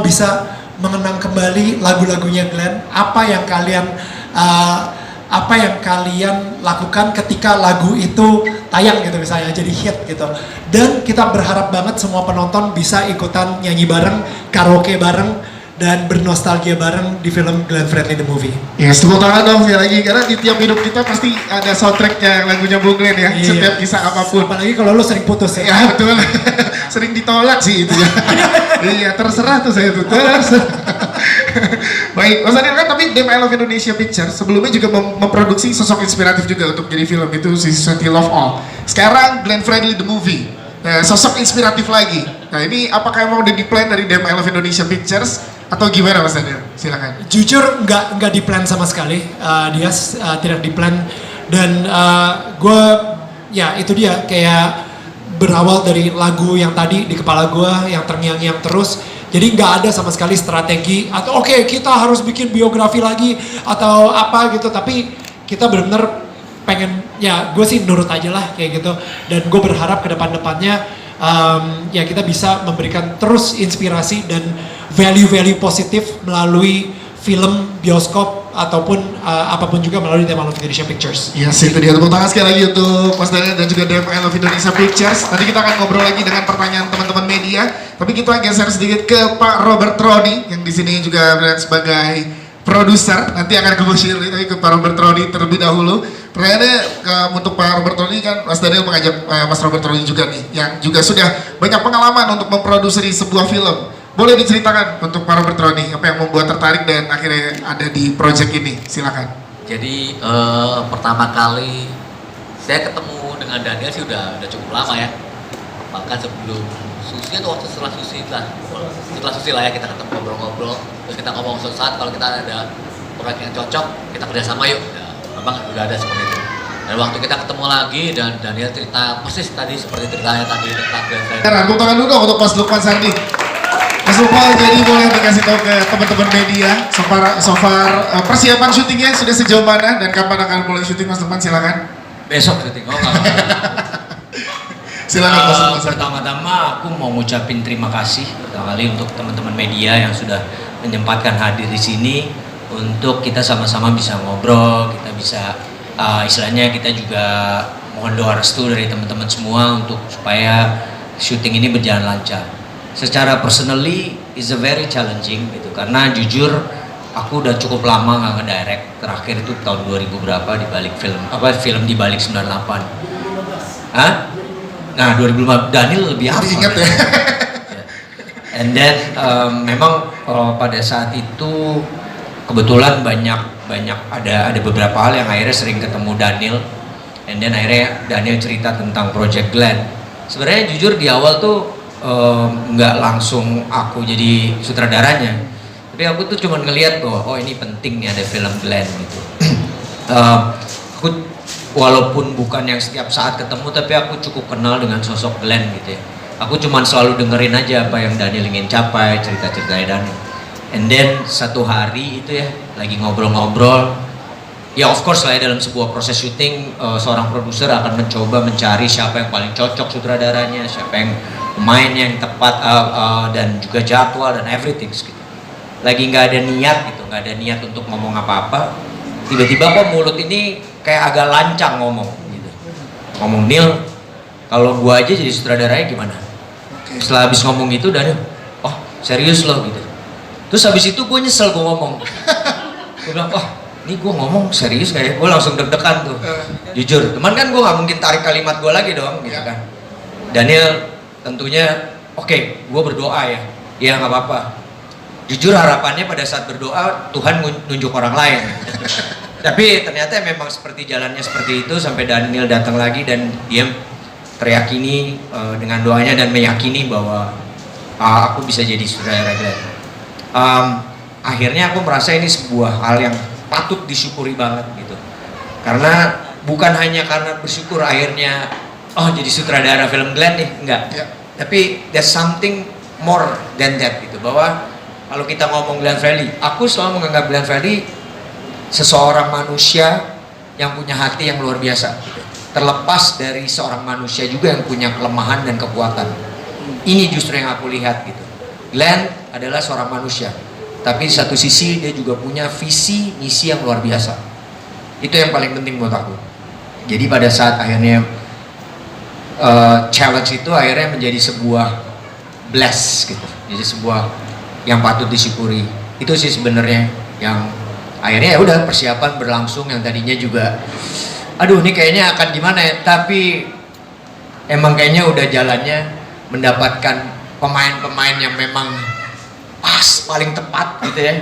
bisa mengenang kembali lagu-lagunya Glenn, apa yang kalian lakukan ketika lagu itu tayang gitu misalnya, jadi hit gitu. Dan kita berharap banget semua penonton bisa ikutan nyanyi bareng, karaoke bareng, dan bernostalgia bareng di film Glenn Fredly The Movie. Ya, tepuk tangan dong sekali lagi, karena di tiap hidup kita pasti ada soundtracknya lagunya Bung Glenn ya, setiap kisah apapun. Apalagi kalau lo sering putus ya. Ya betul, sering ditolak sih itu ya. Iya, terserah tuh saya tuh, terserah. Baik, Mas Daniel kan tapi Damn I Love Indonesia Pictures sebelumnya juga memproduksi sosok inspiratif juga untuk jadi film itu si Sweety Love All. Sekarang Glenn Fredly The Movie, sosok inspiratif lagi. Nah ini apakah emang udah di plan dari Damn I Love Indonesia Pictures atau gimana Mas Daniel? Silakan. Jujur nggak di plan sama sekali, dia tidak di plan, dan gue ya itu dia kayak berawal dari lagu yang tadi di kepala gue yang terngiang-ngiang terus. Jadi nggak ada sama sekali strategi atau oke, kita harus bikin biografi lagi atau apa gitu, tapi kita benar-benar pengen, ya gue sih nurut aja lah kayak gitu, dan gue berharap ke depan-depannya ya kita bisa memberikan terus inspirasi dan value-value positif melalui film, bioskop, ataupun apapun juga melalui Damn I Love Indonesia Pictures. Yes, itu dia, tepuk tangan sekali lagi untuk Mas Daniel dan juga Damn I Love Indonesia Pictures. Nanti kita akan ngobrol lagi dengan pertanyaan teman-teman media, tapi kita geser sedikit ke Pak Robert Rodi yang di sini juga berada sebagai produser. Nanti akan ke Bu Shirley, tapi ke Pak Robert Rodi terlebih dahulu. Pertanyaannya untuk Pak Robert Rodi kan Mas Daniel mengajak Mas Robert Rodi juga nih, yang juga sudah banyak pengalaman untuk memproduksi sebuah film. Boleh diceritakan untuk Pak Robert Rodi apa yang membuat tertarik dan akhirnya ada di project ini? Silakan. Jadi pertama kali saya ketemu dengan Daniel sih udah cukup lama ya. Bahkan sebelum Susi atau waktu setelah Susi lah ya, kita ketemu ngobrol-ngobrol, terus kita ngomong suatu saat kalau kita ada proyek yang cocok, kita kerjasama yuk. Ya, memang udah ada seperti itu. Dan waktu kita ketemu lagi dan Daniel cerita persis tadi seperti ceritanya tadi tentang Glenn Fredly. Tepuk tangan dulu dong untuk Mas Lukman Sandi. Mas Lukman, jadi boleh dikasih tahu ke teman-teman media so far persiapan syutingnya sudah sejauh mana dan kapan akan mulai syuting? Mas Lukman, silakan. Besok syuting. Silakan Mas Lukman. Pertama-tama aku mau ngucapin terima kasih pertama kali untuk teman-teman media yang sudah menyempatkan hadir di sini untuk kita sama-sama bisa ngobrol, kita bisa istilahnya kita juga mohon doa restu dari teman-teman semua untuk supaya syuting ini berjalan lancar. Secara personally is a very challenging gitu, karena jujur aku udah cukup lama nggak ngedirect, terakhir itu tahun 2000 berapa di balik film di balik 98. Hah? Nah 2005 Daniel lebih apa? Ingat ya. And then memang pada saat itu kebetulan banyak ada beberapa hal yang akhirnya sering ketemu Daniel, and then akhirnya Daniel cerita tentang Project Glenn. Sebenarnya jujur di awal tuh nggak langsung aku jadi sutradaranya, tapi aku tuh cuma ngelihat bahwa oh ini penting nih ada film Glenn gitu. Aku walaupun bukan yang setiap saat ketemu, tapi aku cukup kenal dengan sosok Glenn gitu ya. Aku cuma selalu dengerin aja apa yang Daniel ingin capai, cerita-ceritanya Daniel. And then satu hari itu ya lagi ngobrol-ngobrol, ya of course lah ya, dalam sebuah proses syuting seorang produser akan mencoba mencari siapa yang paling cocok sutradaranya, siapa yang pemain yang tepat dan juga jadwal dan everything gitu. Lagi nggak ada niat gitu, nggak ada niat untuk ngomong apa-apa, tiba-tiba kok mulut ini kayak agak lancang ngomong gitu. Ngomong, Neil, kalau gua aja jadi sutradaranya gimana? Setelah habis ngomong itu Daniel, oh serius loh gitu. Terus habis itu gue nyesel gue ngomong. Gue bilang, wah ini gue ngomong serius kayak gue langsung deg-degan tuh. Jujur, teman kan gue nggak mungkin tarik kalimat gue lagi dong gitu kan. Daniel tentunya oke, gue berdoa ya. Ya nggak apa-apa. Jujur harapannya pada saat berdoa Tuhan nunjuk orang lain. Tapi ternyata memang seperti jalannya seperti itu sampai Daniel datang lagi dan dia teriyakini dengan doanya dan meyakini bahwa aku bisa jadi sutradara Glenn. Akhirnya aku merasa ini sebuah hal yang patut disyukuri banget gitu, karena bukan hanya karena bersyukur akhirnya oh jadi sutradara film Glenn nih, enggak ya. Tapi there's something more than that gitu, bahwa kalau kita ngomong Glenn Fredly, aku selalu menganggap Glenn Fredly seseorang manusia yang punya hati yang luar biasa gitu. Terlepas dari seorang manusia juga yang punya kelemahan dan kekuatan. Ini justru yang aku lihat gitu. Glenn adalah seorang manusia, tapi di satu sisi dia juga punya visi misi yang luar biasa. Itu yang paling penting buat aku. Jadi pada saat akhirnya challenge itu akhirnya menjadi sebuah bless gitu, jadi sebuah yang patut disyukuri. Itu sih sebenarnya yang akhirnya ya udah persiapan berlangsung, yang tadinya juga aduh ini kayaknya akan gimana ya, tapi emang kayaknya udah jalannya mendapatkan pemain-pemain yang memang pas, paling tepat gitu ya.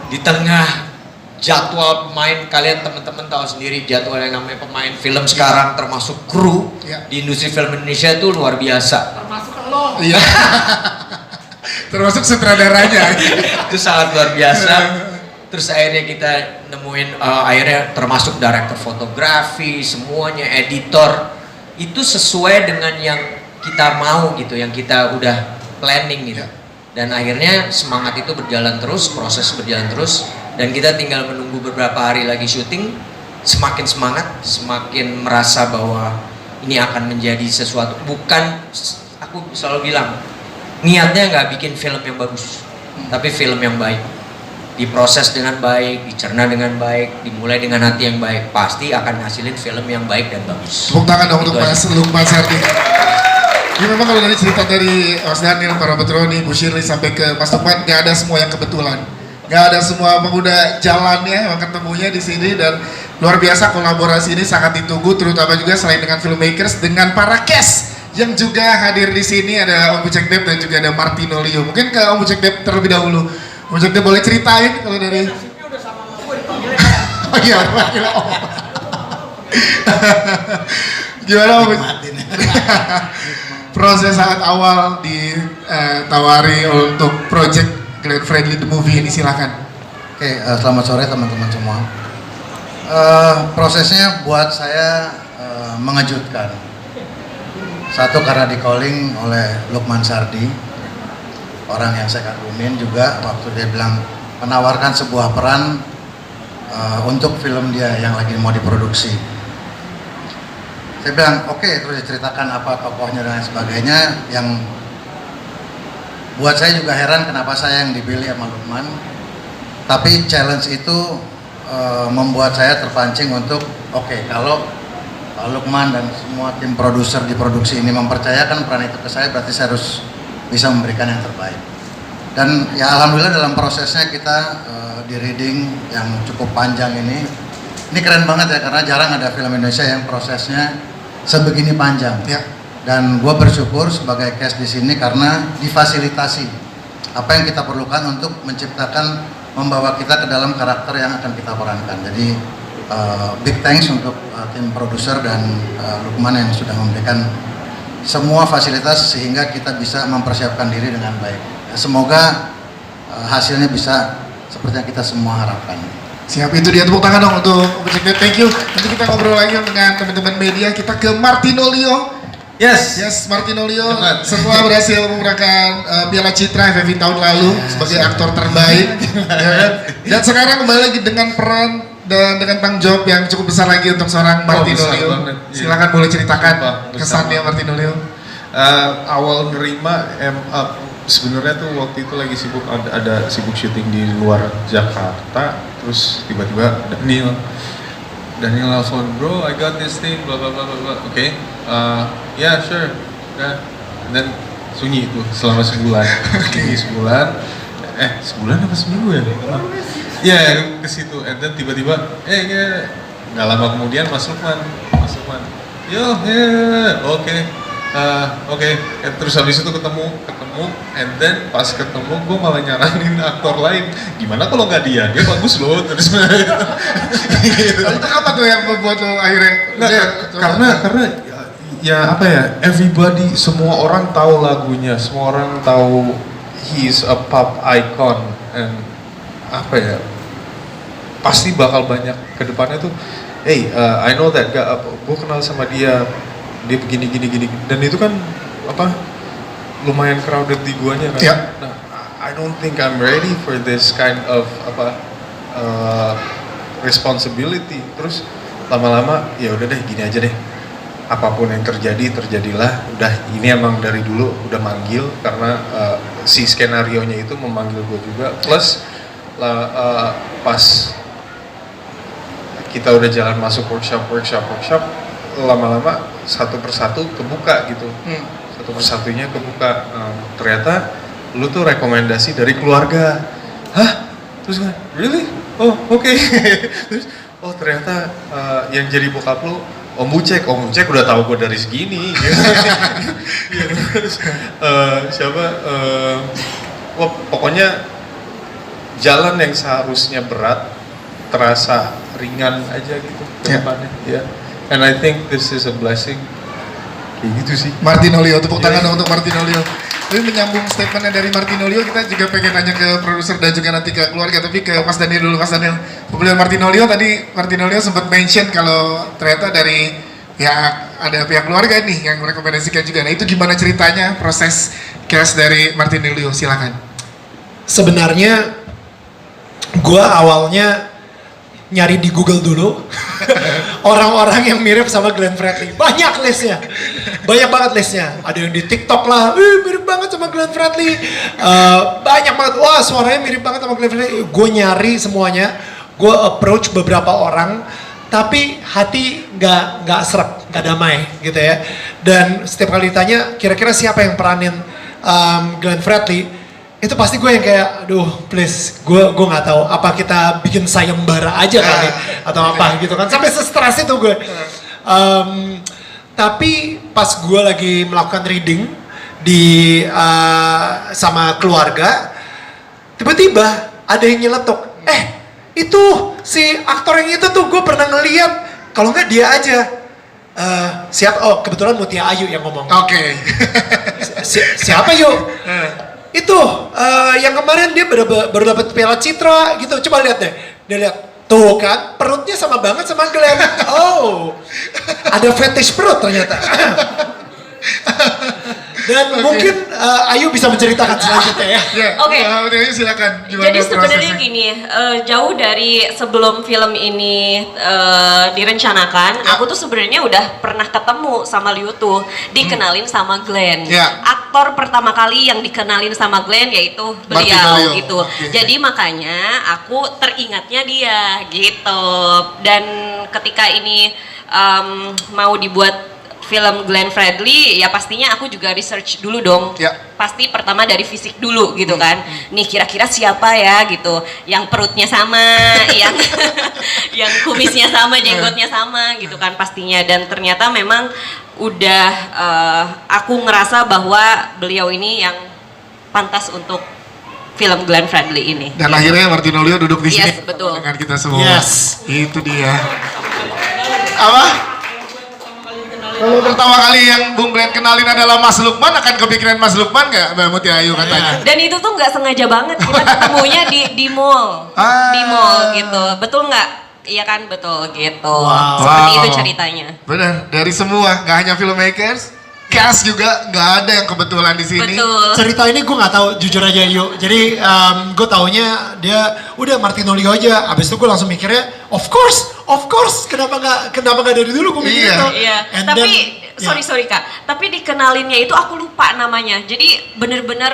Di tengah jadwal pemain, kalian teman-teman tahu sendiri jadwal yang namanya pemain film sekarang termasuk kru di industri film Indonesia itu luar biasa. Termasuk lo. Iya. Termasuk sutradaranya. Itu sangat luar biasa. Terus akhirnya kita nemuin akhirnya termasuk director fotografi, semuanya, editor, itu sesuai dengan yang kita mau gitu, yang kita udah planning gitu. Dan akhirnya semangat itu berjalan terus, proses berjalan terus, dan kita tinggal menunggu beberapa hari lagi syuting. Semakin semangat, semakin merasa bahwa ini akan menjadi sesuatu. Bukan, aku selalu bilang, niatnya nggak bikin film yang bagus, tapi film yang baik. Diproses dengan baik, dicerna dengan baik, dimulai dengan hati yang baik, pasti akan ngasilin film yang baik dan bagus. Tepuk tangan dong untuk Mas Lukman Sardi. Ini memang kalau dari cerita dari Mas Daniel, Pak Robert Roni, Bu Shirley sampai ke Mas Lukman, nggak ada semua yang kebetulan. Nggak ada semua, memang udah jalannya, memang ketemunya di sini, dan luar biasa kolaborasi ini sangat ditunggu, terutama juga selain dengan filmmakers, dengan para cast yang juga hadir di sini. Ada Om Bucek Dep dan juga ada Martino Leo. Mungkin ke Om Bucek Dep terlebih dahulu. Om Bucek Dep boleh ceritain kalau dari... Nasibnya udah sama gue dipanggilnya. Oh iya, panggil Om. Gimana Om? Proses saat awal ditawari untuk project Glenn Fredly The Movie ini, silakan. Oke, selamat sore teman-teman semua. Prosesnya buat saya mengejutkan. Satu, karena di calling oleh Lukman Sardi, orang yang saya kagumin juga, waktu dia bilang menawarkan sebuah peran untuk film dia yang lagi mau diproduksi. Saya bilang oke, terus diceritakan apa tokohnya dan lain sebagainya. Yang buat saya juga heran kenapa saya yang dipilih sama Lukman. Tapi challenge itu membuat saya terpancing untuk oke, kalau Pak Lukman dan semua tim produser di produksi ini mempercayakan peran itu ke saya, berarti saya harus bisa memberikan yang terbaik. Dan ya alhamdulillah dalam prosesnya kita di reading yang cukup panjang ini keren banget ya, karena jarang ada film Indonesia yang prosesnya sebegini panjang. Ya. Dan gue bersyukur sebagai cast di sini karena difasilitasi apa yang kita perlukan untuk menciptakan, membawa kita ke dalam karakter yang akan kita perankan. Jadi big thanks untuk tim produser dan Lukman yang sudah memberikan semua fasilitas sehingga kita bisa mempersiapkan diri dengan baik. Semoga hasilnya bisa seperti yang kita semua harapkan. Siap, itu dia, tepuk tangan dong untuk Objek Net. Thank you. Nanti kita ngobrol lagi dengan teman-teman media. Kita ke Martino Leo. Yes, Martino Leo setelah berhasil memenangkan Piala Citra FFI tahun lalu sebagai aktor terbaik, ya kan? Dan sekarang kembali lagi dengan peran dan dengan tanggung jawab yang cukup besar lagi untuk seorang Martino Leo. Silakan boleh ceritakan kesannya Martino Leo. Awal nerima sebenarnya tuh waktu itu lagi sibuk, ada sibuk syuting di luar Jakarta, terus tiba-tiba Daniel nelfon, bro, I got this thing, blah blah blah blah. Oke, yeah sure, dan sunyi itu selama sebulan. Sunyi sebulan, sebulan apa seminggu ya? Ya ke situ, and then tiba-tiba, nggak lama kemudian Mas Lukman, yo, oke, terus habis itu ketemu, and then pas ketemu gue malah nyaranin aktor lain, gimana kalau nggak dia bagus loh, terus gitu. Itu apa tuh yang membuat lo akhirnya? Karena ya apa ya, everybody, semua orang tahu lagunya, semua orang tahu he is a pop icon, and apa ya, pasti bakal banyak ke depannya tuh, I know that guy, gue kenal sama dia begini, dan itu kan apa, lumayan crowded di guanya kan. Yeah. Nah, I don't think I'm ready for this kind of responsibility. Terus lama-lama ya udah deh, gini aja deh, apapun yang terjadilah. Udah, ini emang dari dulu udah manggil, karena si skenarionya itu memanggil gue juga, plus pas kita udah jalan masuk workshop, lama-lama satu persatu kebuka gitu, satu persatunya kebuka. Ternyata lu tuh rekomendasi dari keluarga. Hah? Terus gue, really? Oh oke. Terus, oh ternyata yang jadi bokap lu Om Bucek udah tahu gue dari segini. Ya, terus, siapa? Wah, pokoknya jalan yang seharusnya berat terasa ringan aja gitu ke depannya. Ya. And I think this is a blessing. Kayak gitu sih. Martinolio, tepuk tangan dong untuk Martinolio. Tapi menyambung statementnya dari Martinolio, kita juga pengen nanya ke produser dan juga nanti ke keluarga, tapi ke Mas Daniel dulu. Mas Daniel, pembelian Martinolio tadi, Martinolio sempat mention kalau ternyata dari ya ada pihak keluarga nih yang merekomendasikan juga. Nah itu gimana ceritanya proses cast dari Martinolio? Silakan. Sebenarnya gue awalnya nyari di Google dulu orang-orang yang mirip sama Glenn Fredly. Banyak listnya, banyak banget listnya. Ada yang di TikTok lah, mirip banget sama Glenn Fredly. Banyak banget, wah suaranya mirip banget sama Glenn Fredly. Gue nyari semuanya, gue approach beberapa orang, tapi hati nggak sreg, nggak damai gitu ya. Dan setiap kali ditanya, kira-kira siapa yang peranin Glenn Fredly? Itu pasti gue yang kayak, aduh please, gue nggak tahu apa kita bikin sayembara aja kali atau apa gitu kan, sampai se-stress itu gue. Tapi pas gue lagi melakukan reading di sama keluarga, tiba-tiba ada yang nyeletuk, itu si aktor yang itu tuh gue pernah ngeliat, kalau nggak dia aja. Oh kebetulan Mutia Ayu yang ngomong. Oke. Siapa yuk? Itu yang kemarin dia baru dapat Piala Citra gitu. Coba lihat deh. Dia lihat tuh kan perutnya sama banget sama Glenn. Oh. Ada fetish perut ternyata. Dan mungkin Ayu bisa menceritakan selanjutnya ya. Oke. Silakan. Jadi sebenarnya gini, jauh dari sebelum film ini direncanakan, aku tuh sebenarnya udah pernah ketemu sama Liu tuh, dikenalin sama Glenn. Aktor pertama kali yang dikenalin sama Glenn yaitu beliau gitu. Jadi makanya aku teringatnya dia gitu. Dan ketika ini mau dibuat film Glenn Fredly, ya pastinya aku juga research dulu dong. Pasti pertama dari fisik dulu gitu kan. Nih kira-kira siapa ya gitu, yang perutnya sama, yang kumisnya sama, jenggotnya sama gitu kan pastinya. Dan ternyata memang udah aku ngerasa bahwa beliau ini yang pantas untuk film Glenn Fredly ini. Dan akhirnya Martinolio duduk di sini betul. dengan kita semua. Yes. Itu dia. Apa? Kalau pertama kali yang Bung Glenn kenalin adalah Mas Lukman, akan kepikiran Mas Lukman nggak, Mbak Mutia Ayu katanya? Dan itu tuh nggak sengaja banget, kita ketemunya di mall, di mall gitu, betul nggak? Iya kan, betul gitu. Seperti itu ceritanya. Benar, dari semua, nggak hanya filmmakers, cast juga nggak ada yang kebetulan di sini. Betul. Cerita ini gue nggak tahu, jujur aja yuk. Jadi gue taunya dia udah Martinolio aja. Abis itu gue langsung mikirnya, of course, kenapa nggak dari dulu gue mikir itu. Iya. Tapi sorry Kak, tapi dikenalinnya itu aku lupa namanya. Jadi bener-bener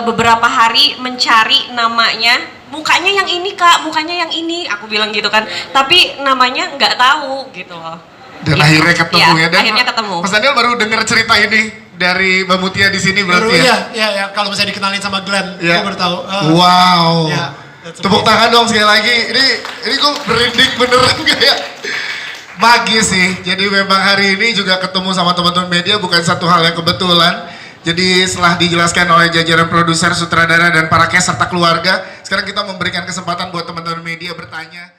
beberapa hari mencari namanya. Mukanya yang ini Kak, mukanya yang ini. Aku bilang gitu kan. Tapi namanya nggak tahu gitu loh. Dan akhirnya ketemu ya. Dan akhirnya ketemu. Mas Daniel baru dengar cerita ini dari Mbak Mutia di sini berarti ya? Iya, kalau misalnya dikenalin sama Glenn, gue baru tahu. Wow. Yeah, tepuk tangan dong sekali lagi. Ini gue merinding beneran kayak magis sih. Jadi memang hari ini juga ketemu sama teman-teman media bukan satu hal yang kebetulan. Jadi setelah dijelaskan oleh jajaran produser, sutradara dan para cast serta keluarga, sekarang kita memberikan kesempatan buat teman-teman media bertanya.